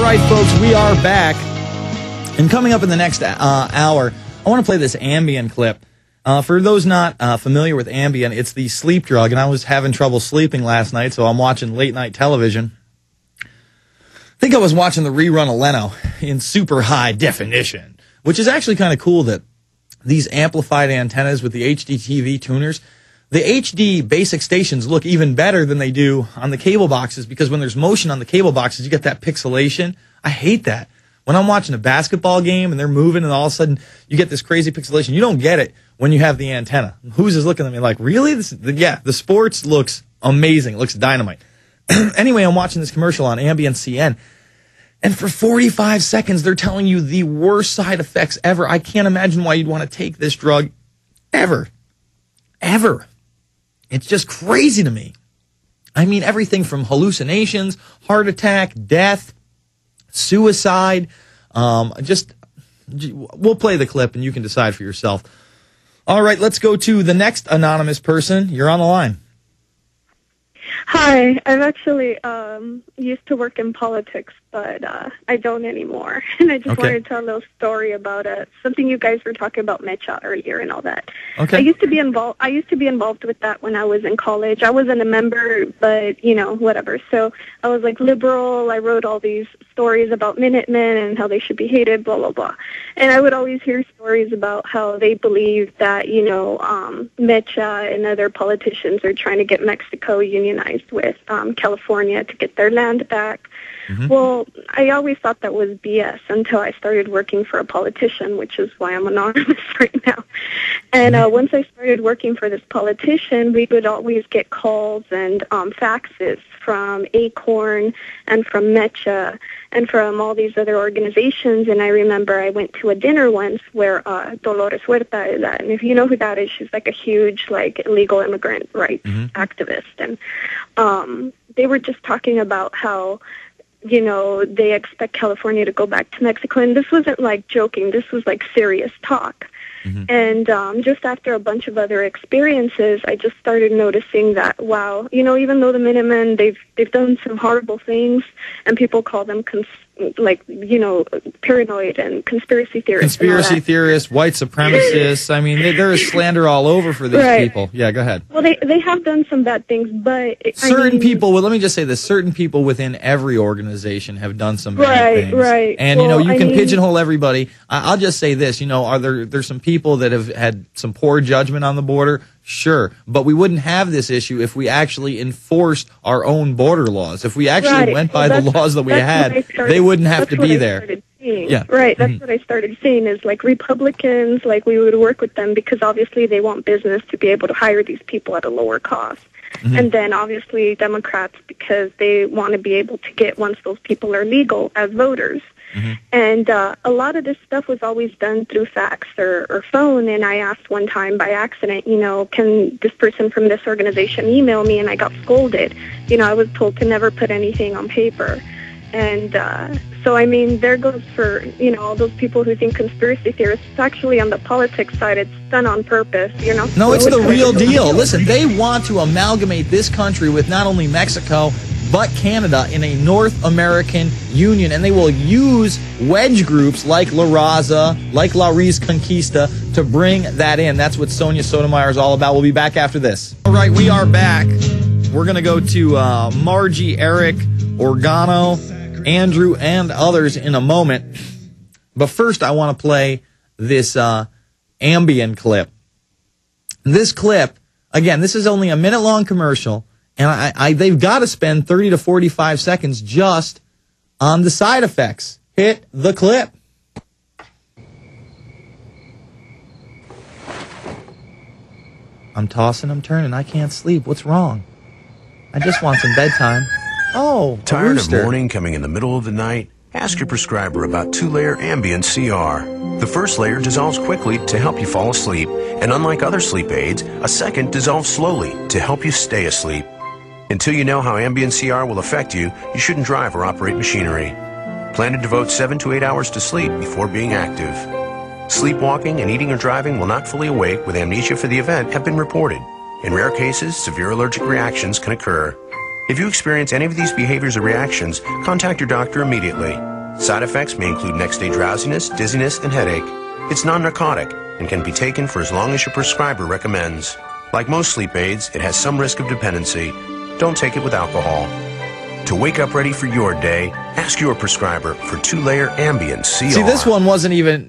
right, folks, we are back. And coming up in the next hour, I want to play this Ambien clip. For those not familiar with Ambien, it's the sleep drug, and I was having trouble sleeping last night, so I'm watching late-night television. I think I was watching the rerun of Leno in super high definition, which is actually kind of cool that these amplified antennas with the HD TV tuners, the HD basic stations look even better than they do on the cable boxes, because when there's motion on the cable boxes, you get that pixelation. I hate that. When I'm watching a basketball game and they're moving and all of a sudden you get this crazy pixelation, you don't get it when you have the antenna. Who's just looking at me like, really? Yeah, the sports looks amazing. It looks dynamite. Anyway, I'm watching this commercial on Ambien CN, and for 45 seconds, they're telling you the worst side effects ever. I can't imagine why you'd want to take this drug ever. Ever. It's just crazy to me. I mean, everything from hallucinations, heart attack, death, suicide. We'll play the clip and you can decide for yourself. All right, let's go to the next anonymous person. You're on the line. Hi, I've actually used to work in politics, but I don't anymore. And I just wanted to tell a little story about something you guys were talking about Mecha earlier and all that. Okay. I used to be involved with that when I was in college. I wasn't a member, but whatever. So I was like liberal. I wrote all these stories about Minutemen and how they should be hated, blah blah blah. And I would always hear stories about how they believe that Mecha and other politicians are trying to get Mexico unionized with California to get their land back. Mm-hmm. Well, I always thought that was BS until I started working for a politician, which is why I'm anonymous right now. And once I started working for this politician, we would always get calls and faxes from Acorn and from Mecha and from all these other organizations. And I remember I went to a dinner once where Dolores Huerta is at. And if you know who that is, she's like a huge illegal immigrant rights activist. And they were just talking about how they expect California to go back to Mexico. And this wasn't joking. This was serious talk. Mm-hmm. And just after a bunch of other experiences, I just started noticing that, wow, even though the Minutemen, they've done some horrible things, and people call them paranoid and conspiracy theorists. Conspiracy theorists, white supremacists. I mean, there is slander all over for these people. Yeah, go ahead. Well, they have done some bad things, but certain people. Well, let me just say this: certain people within every organization have done some bad things. Right. And you can pigeonhole everybody. I'll just say this: there's some people that have had some poor judgment on the border. Sure, but we wouldn't have this issue if we actually enforced our own border laws. If we actually went by the laws that we had, they wouldn't have to be there. Yeah. Right, that's what I started seeing is Republicans, we would work with them because obviously they want business to be able to hire these people at a lower cost. Mm-hmm. And then obviously Democrats because they want to be able to get, once those people are legal, as voters. Mm-hmm. And a lot of this stuff was always done through fax or phone, and I asked one time by accident, can this person from this organization email me, and I got scolded. I was told to never put anything on paper. And so, there goes for, all those people who think conspiracy theorists. It's actually on the politics side. It's done on purpose, No, it's the real deal. Listen, they want to amalgamate this country with not only Mexico, but Canada in a North American union. And they will use wedge groups like La Raza, like La Conquista to bring that in. That's what Sonia Sotomayor is all about. We'll be back after this. All right, we are back. We're going to go to Margie, Eric, Organo, Andrew, and others in a moment. But first, I want to play this Ambien clip. This clip, again, this is only a minute-long commercial, and they've got to spend 30 to 45 seconds just on the side effects. Hit the clip. I'm tossing, I'm turning, I can't sleep. What's wrong? I just want some bedtime. Oh, tired of morning coming in the middle of the night? Ask your prescriber about 2-layer Ambien CR. The first layer dissolves quickly to help you fall asleep, and unlike other sleep aids, a second dissolves slowly to help you stay asleep. Until you know how Ambien CR will affect you, you shouldn't drive or operate machinery. Plan to devote 7 to 8 hours to sleep before being active. Sleepwalking and eating or driving while not fully awake with amnesia for the event have been reported. In rare cases, severe allergic reactions can occur. If you experience any of these behaviors or reactions, contact your doctor immediately. Side effects may include next-day drowsiness, dizziness, and headache. It's non-narcotic and can be taken for as long as your prescriber recommends. Like most sleep aids, it has some risk of dependency. Don't take it with alcohol. To wake up ready for your day, ask your prescriber for 2-layer Ambien CR. See, this one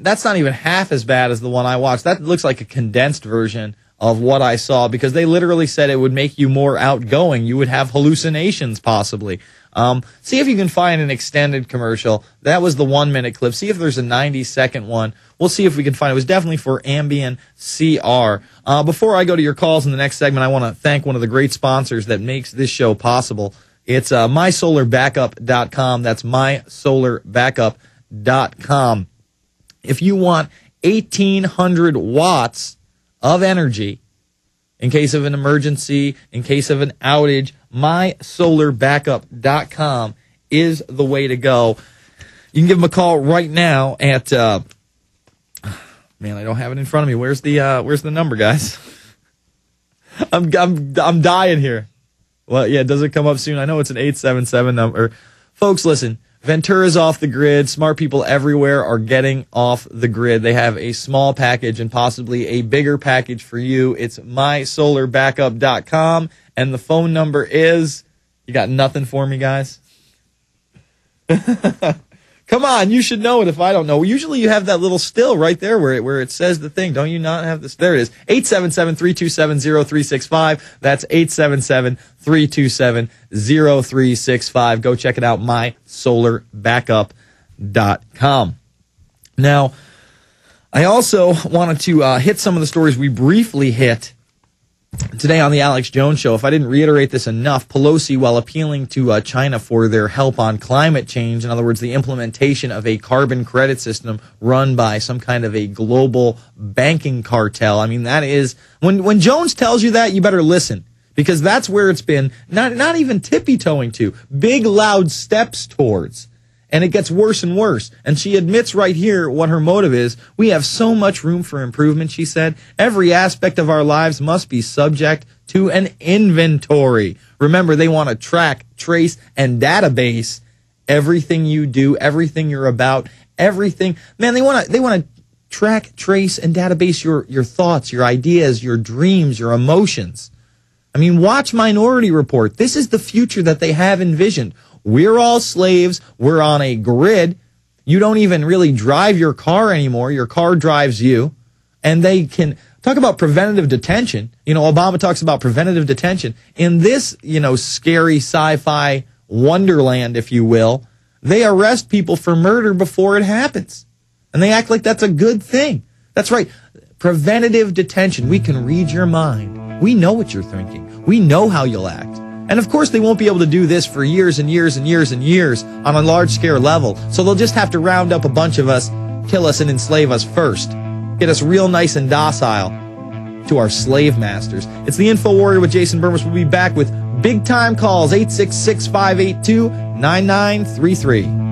that's not even half as bad as the one I watched. That looks like a condensed version of what I saw, because they literally said it would make you more outgoing. You would have hallucinations, possibly. See if you can find an extended commercial. That was the 1-minute clip. See if there's a 90-second one. We'll see if we can find it. It was definitely for Ambien CR. Before I go to your calls in the next segment, I want to thank one of the great sponsors that makes this show possible. It's mysolarbackup.com. That's mysolarbackup.com. If you want 1,800 watts of energy in case of an emergency, in case of an outage, mysolarbackup.com is the way to go. You can give them a call right now at man, I don't have it in front of me. Where's the number, guys? I'm dying here. Well, yeah, does it come up soon? I know it's an 877 number. Folks, listen. Ventura's off the grid. Smart people everywhere are getting off the grid. They have a small package and possibly a bigger package for you. It's mysolarbackup.com, and the phone number is... You got nothing for me, guys? Come on, you should know it if I don't know. Usually you have that little still right there where it says the thing. Don't you not have this? There it is. 877-327-0365. That's 877-327-0365. Go check it out, mysolarbackup.com. Now, I also wanted to hit some of the stories we briefly hit today on the Alex Jones Show. If I didn't reiterate this enough, Pelosi, while appealing to China for their help on climate change, in other words, the implementation of a carbon credit system run by some kind of a global banking cartel. I mean, that is, when Jones tells you that, you better listen, because that's where it's been not even tippy-toeing to, big, loud steps towards. And it gets worse and worse. And she admits right here what her motive is. We have so much room for improvement, she said. Every aspect of our lives must be subject to an inventory. Remember, they want to track, trace, and database everything you do, everything you're about, everything. Man, they want to track, trace, and database your thoughts, your ideas, your dreams, your emotions. I mean, watch Minority Report. This is the future that they have envisioned. We're all slaves. We're on a grid. You don't even really drive your car anymore. Your car drives you. And they can talk about preventative detention. You know, Obama talks about preventative detention. In this, scary sci-fi wonderland, if you will, they arrest people for murder before it happens. And they act like that's a good thing. That's right. Preventative detention. We can read your mind. We know what you're thinking. We know how you'll act. And of course, they won't be able to do this for years and years and years and years on a large-scale level. So they'll just have to round up a bunch of us, kill us, and enslave us first. Get us real nice and docile to our slave masters. It's the Infowarrior with Jason Bermas. We'll be back with big-time calls, 866-582-9933.